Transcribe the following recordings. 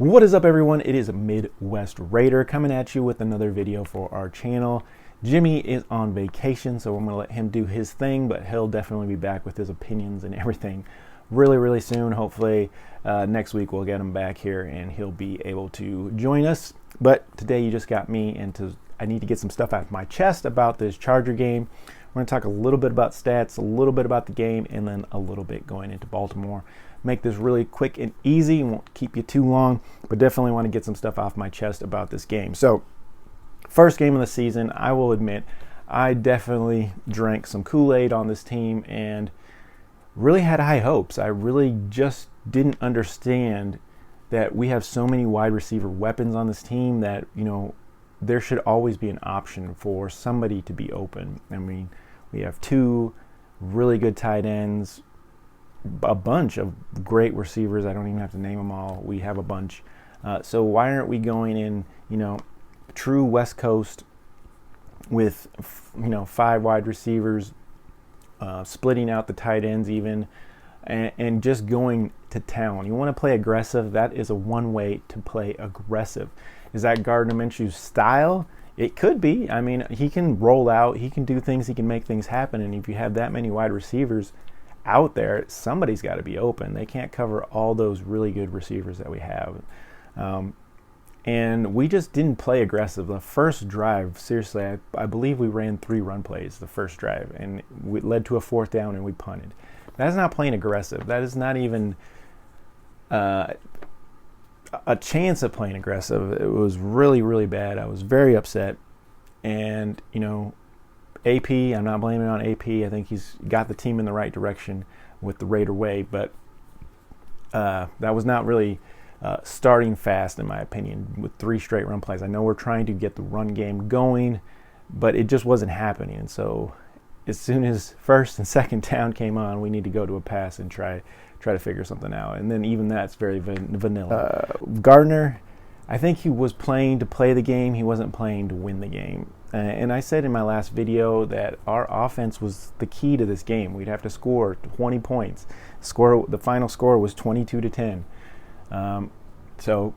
What is up, everyone? It is Midwest Raider coming at you with another video for our channel. Jimmy is on vacation, so I'm going to let him do his thing, but he'll definitely be back with his opinions and everything really soon. Hopefully next week we'll get him back here and he'll be able to join us. But today you just got me into, I need to get some stuff out of my chest about this Charger game. We're going to talk a little bit about stats, a little bit about the game, and then a little bit going into Baltimore. Make this really quick and easy, won't keep you too long, but definitely want to get some stuff off my chest about this game. So, first game of the season, I will admit, I definitely drank some Kool-Aid on this team and really had high hopes. I really just didn't understand that we have so many wide receiver weapons on this team that, you know, there should always be an option for somebody to be open. I mean, we have two really good tight ends, a bunch of great receivers. I don't even have to name them all. We have a bunch. So why aren't we going in, you know, true West Coast with, you know, 5 wide receivers, splitting out the tight ends even, and just going to town? You want to play aggressive. That is a one way to play aggressive. Is that Gardner Minshew's style? It could be. I mean, he can roll out. He can do things. He can make things happen. And if you have that many wide receivers out there, somebody's got to be open. They can't cover all those really good receivers that we have. And we just didn't play aggressive. The first drive, seriously, I believe we ran 3 run plays the first drive, and it led to a 4th down, and we punted. That's not playing aggressive. That is not even a chance of playing aggressive. It was really bad. I was very upset. And, you know, AP, I'm not blaming it on AP. I think he's got the team in the right direction with the Raider way, but that was not really starting fast, in my opinion, with 3 straight run plays. I know we're trying to get the run game going, but it just wasn't happening. And so as soon as first and second down came on, we need to go to a pass and try to figure something out. And then even that's very vanilla. Gardner, I think he was playing to play the game. He wasn't playing to win the game. And I said in my last video that our offense was the key to this game. We'd have to score 20 points. The final score was 22-10. So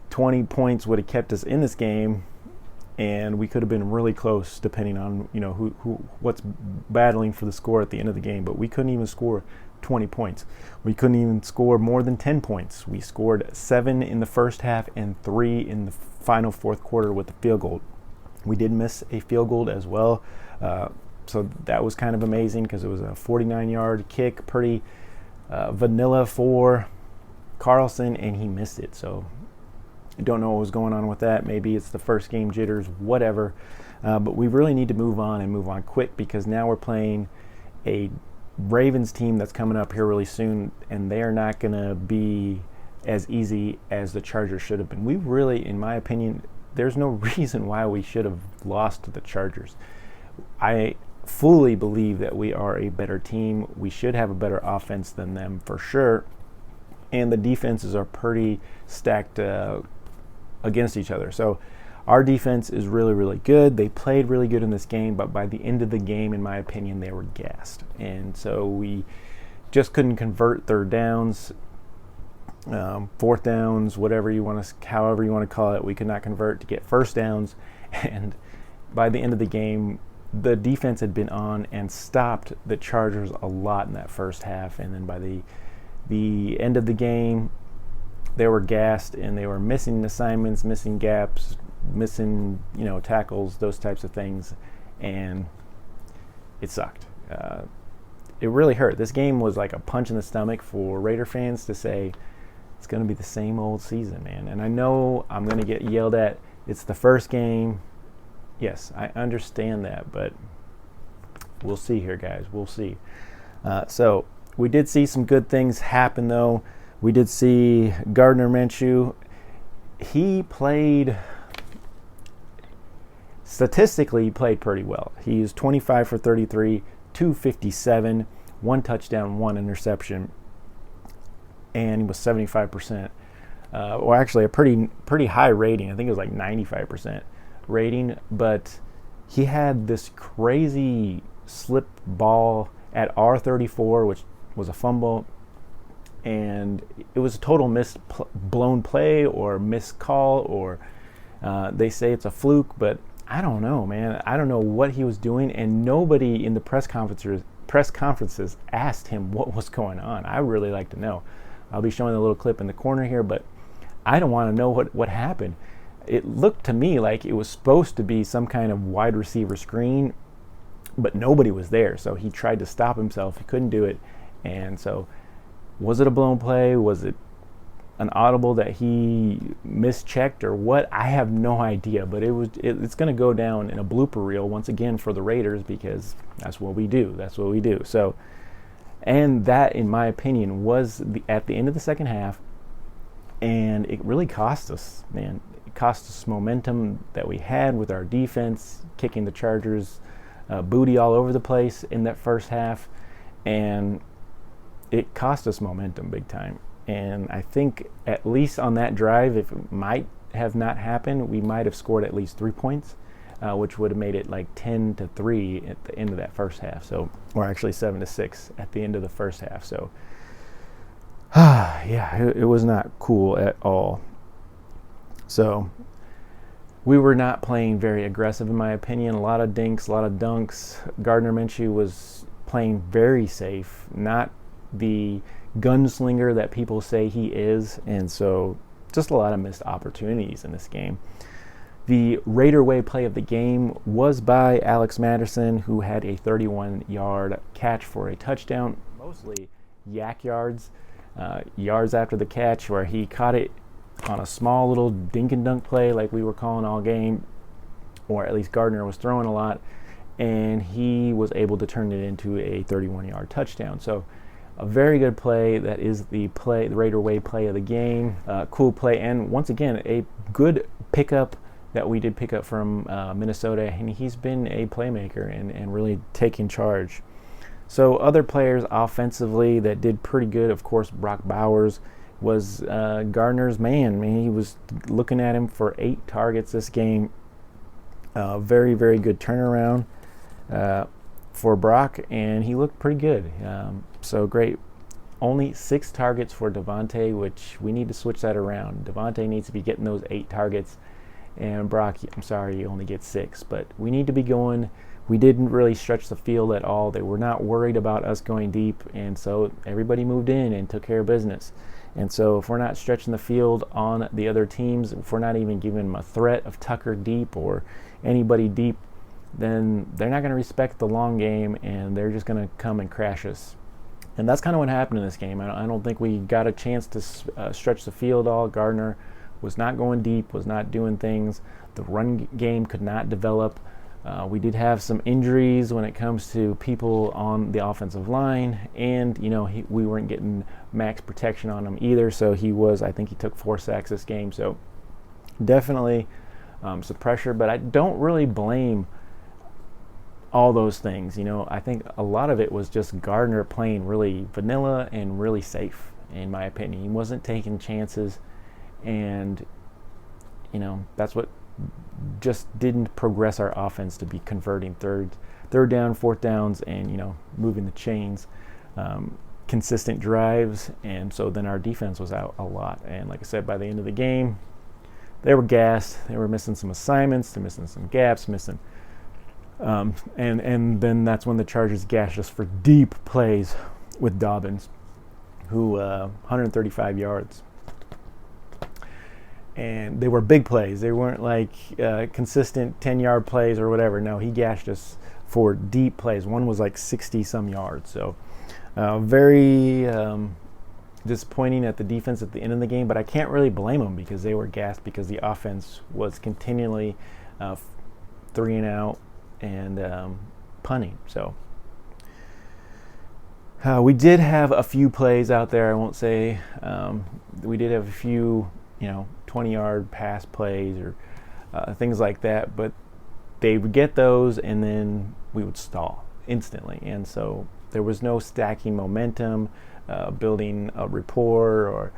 20 points would have kept us in this game, and we could have been really close depending on, you know, what's battling for the score at the end of the game. But we couldn't even score 20 points. We couldn't even score more than 10 points. We scored 7 in the first half and 3 in the final fourth quarter with the field goal. We did miss a field goal as well, so that was kind of amazing because it was a 49-yard kick, pretty vanilla for Carlson, and he missed it. So I don't know what was going on with that. Maybe it's the first game jitters, whatever. But we really need to move on quick, because now we're playing a Ravens team that's coming up here really soon, and they are not going to be as easy as the Chargers should have been. We really, in my opinion, there's no reason why we should have lost to the Chargers. I fully believe that we are a better team. We should have a better offense than them for sure. And the defenses are pretty stacked against each other. So our defense is really good. They played really good in this game, but by the end of the game, in my opinion, they were gassed. And so we just couldn't convert third downs, fourth downs, however you want to call it. We could not convert to get first downs. And by the end of the game, the defense had been on and stopped the Chargers a lot in that first half. And then by the end of the game, they were gassed, and they were missing assignments, missing gaps, missing, you know, tackles, those types of things, and it sucked. It really hurt. This game was like a punch in the stomach for Raider fans to say it's going to be the same old season, man. And I know I'm going to get yelled at. It's the first game. Yes, I understand that, but we'll see here, guys. We'll see. So we did see some good things happen, though. We did see Gardner Minshew. He played, statistically, he played pretty well. He's 25 for 33, 257, 1 touchdown, 1 interception, and he was 75%. Well, actually, a pretty high rating. I think it was like 95% rating. But he had this crazy slip ball at R34, which was a fumble, and it was a total blown play or missed call, or they say it's a fluke, but I don't know, man. I don't know what he was doing, and nobody in the press conferences asked him what was going on. I really like to know. I'll be showing a little clip in the corner here, but I don't want to know what happened. It looked to me like it was supposed to be some kind of wide receiver screen, but nobody was there, so he tried to stop himself. He couldn't do it, and so was it a blown play? Was it an audible that he mischecked or what? I have no idea, but it's going to go down in a blooper reel once again for the Raiders, because that's what we do. So, and that, in my opinion, was at the end of the second half, and it really cost us, man. It cost us momentum that we had with our defense, kicking the Chargers booty all over the place in that first half, and it cost us momentum big time. And I think at least on that drive, if it might have not happened, we might have scored at least 3 points, which would have made it like 10-3 at the end of that first half. So, or actually 7-6 at the end of the first half. So, yeah, it was not cool at all. So, we were not playing very aggressive, in my opinion. A lot of dinks, a lot of dunks. Gardner Minshew was playing very safe, not the gunslinger that people say he is, and so just a lot of missed opportunities in this game. The Raider way play of the game was by Alex Madison, who had a 31-yard catch for a touchdown, mostly yak yards, yards after the catch, where he caught it on a small little dink and dunk play like we were calling all game, or at least Gardner was throwing a lot, and he was able to turn it into a 31-yard touchdown. So a very good play. That is the Raider way play of the game. Cool play, and once again, a good pickup that we did pick up from Minnesota, and he's been a playmaker and really taking charge. So other players offensively that did pretty good, of course, Brock Bowers was Gardner's man. I mean, he was looking at him for 8 targets this game. Very, very good turnaround for Brock, and he looked pretty good. So great. Only 6 targets for Devontae, which we need to switch that around. Devontae needs to be getting those 8 targets, and Brock, I'm sorry, he only gets 6. But we need to be going. We didn't really stretch the field at all. They were not worried about us going deep, and so everybody moved in and took care of business. And so if we're not stretching the field on the other teams, if we're not even giving them a threat of Tucker deep or anybody deep, then they're not going to respect the long game, and they're just going to come and crash us. And that's kind of what happened in this game. I don't think we got a chance to stretch the field all. Gardner was not going deep, was not doing things. The run game could not develop. We did have some injuries when it comes to people on the offensive line, and we weren't getting max protection on him either. So I think he took 4 sacks this game. So definitely some pressure, but I don't really blame all those things. I think a lot of it was just Gardner playing really vanilla and really safe, in my opinion. He wasn't taking chances, and that's what just didn't progress our offense to be converting third down, 4th downs, and moving the chains, consistent drives. And so then our defense was out a lot, and like I said, by the end of the game, they were gassed. They were missing some assignments, they're missing some gaps, and then that's when the Chargers gashed us for deep plays with Dobbins, who 135 yards. And they were big plays. They weren't like consistent 10-yard plays or whatever. No, he gashed us for deep plays. One was like 60-some yards. So very disappointing at the defense at the end of the game, but I can't really blame them because they were gassed because the offense was continually 3 and out and punting. So we did have a few plays out there. I won't say we did have a few 20-yard pass plays or things like that, but they would get those and then we would stall instantly. And so there was no stacking momentum, building a rapport, or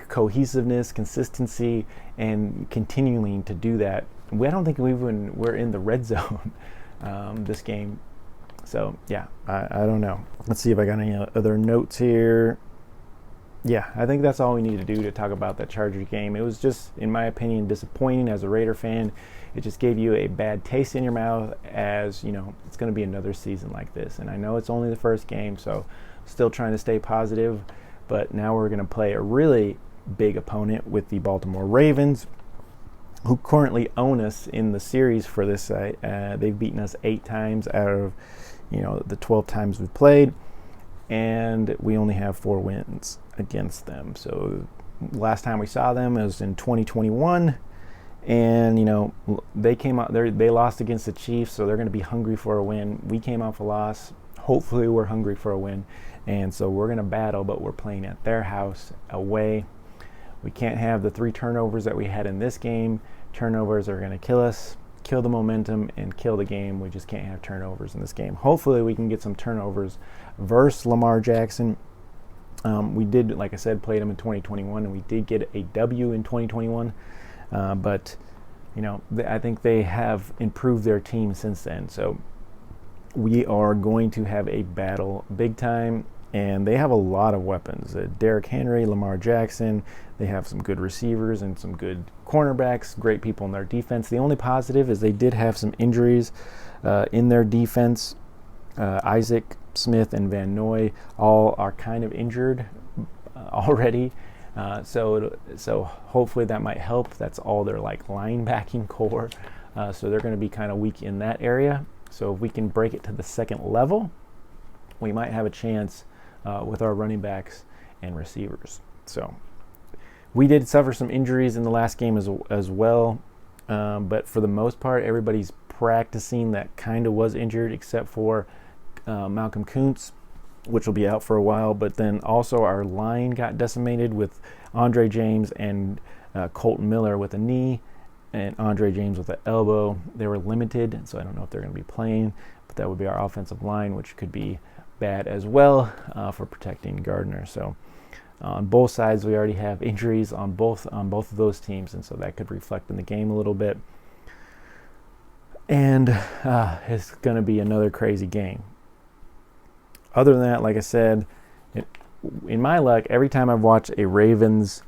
cohesiveness, consistency, and continuing to do that. I don't think we even were in the red zone this game. So yeah, I don't know. Let's see if I got any other notes here. yeah, I think that's all we need to do to talk about that Chargers game. It was just, in my opinion, disappointing as a Raider fan. It just gave you a bad taste in your mouth, as you know, it's going to be another season like this. And I know it's only the first game, so still trying to stay positive. But now we're going to play a really big opponent with the Baltimore Ravens, who currently own us in the series for this site. They've beaten us 8 times out of, the 12 times we've played, and we only have 4 wins against them. So last time we saw them was in 2021, and they came out there. They lost against the Chiefs, so they're going to be hungry for a win. We came off a loss. Hopefully, we're hungry for a win, and so we're going to battle. But we're playing at their house, away. We can't have the 3 turnovers that we had in this game. Turnovers are going to kill us, kill the momentum, and kill the game. We just can't have turnovers in this game. Hopefully, we can get some turnovers versus Lamar Jackson. We did, like I said, played them in 2021, and we did get a W in 2021. But, I think they have improved their team since then. So we are going to have a battle big time. And they have a lot of weapons. Derrick Henry, Lamar Jackson. They have some good receivers and some good cornerbacks, great people in their defense. The only positive is they did have some injuries in their defense. Isaac Smith and Van Noy all are kind of injured already. So hopefully that might help. That's all their linebacking core. So they're going to be kind of weak in that area. So if we can break it to the second level, we might have a chance with our running backs and receivers. So we did suffer some injuries in the last game as well, but for the most part, everybody's practicing that kind of was injured, except for Malcolm Kuntz, which will be out for a while. But then also our line got decimated with Andre James and Colton Miller with a knee, and Andre James with an elbow. They were limited, so I don't know if they're going to be playing, but that would be our offensive line, which could be bad as well for protecting Gardner. So on both sides, we already have injuries on both of those teams, and so that could reflect in the game a little bit. And it's going to be another crazy game. Other than that, like I said, in my luck, every time I've watched a Raiders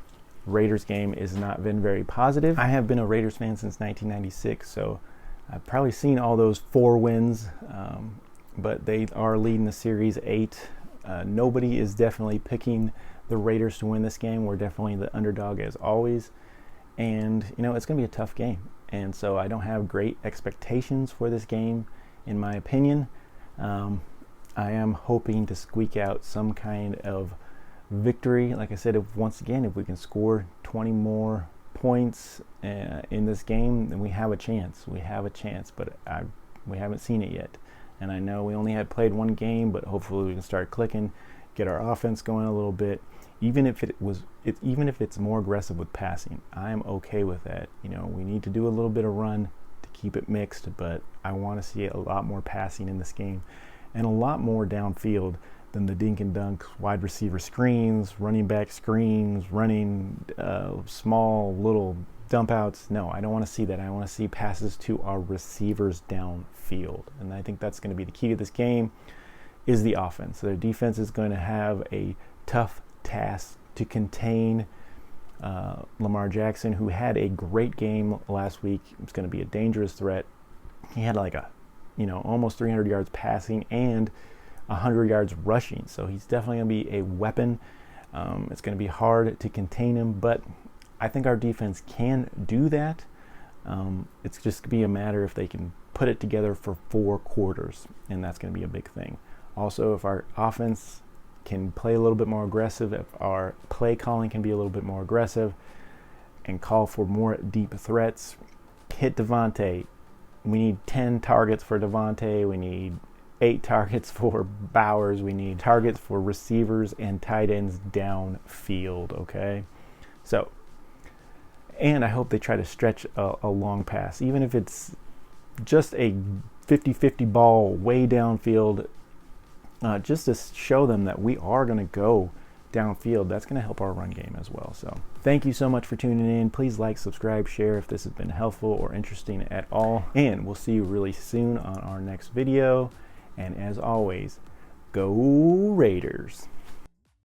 game has not been very positive. I have been a Raiders fan since 1996, so I've probably seen all those 4 wins. But they are leading the series 8. Nobody is definitely picking the Raiders to win this game. We're definitely the underdog as always. And, it's going to be a tough game. And so I don't have great expectations for this game, in my opinion. I am hoping to squeak out some kind of victory. Like I said, if we can score 20 more points in this game, then we have a chance. We have a chance, but we haven't seen it yet. And I know we only had played 1 game, but hopefully we can start clicking, get our offense going a little bit. Even if it's more aggressive with passing, I am okay with that. We need to do a little bit of run to keep it mixed, but I want to see a lot more passing in this game, and a lot more downfield than the dink and dunk wide receiver screens, running back screens, running small little dump outs. No, I don't want to see that. I want to see passes to our receivers downfield. And I think that's going to be the key to this game, is the offense. So their defense is going to have a tough task to contain Lamar Jackson, who had a great game last week. It's going to be a dangerous threat. He had almost 300 yards passing and 100 yards rushing. So he's definitely going to be a weapon. It's going to be hard to contain him, but I think our defense can do that. It's just going to be a matter if they can put it together for 4 quarters, and that's going to be a big thing. Also, if our offense can play a little bit more aggressive, if our play calling can be a little bit more aggressive and call for more deep threats, hit Devontae. We need 10 targets for Devontae. We need 8 targets for Bowers. We need targets for receivers and tight ends downfield, okay? So, and I hope they try to stretch a long pass, even if it's just a 50-50 ball way downfield, just to show them that we are going to go downfield. That's going to help our run game as well. So thank you so much for tuning in. Please like, subscribe, share if this has been helpful or interesting at all. And we'll see you really soon on our next video. And as always, go Raiders.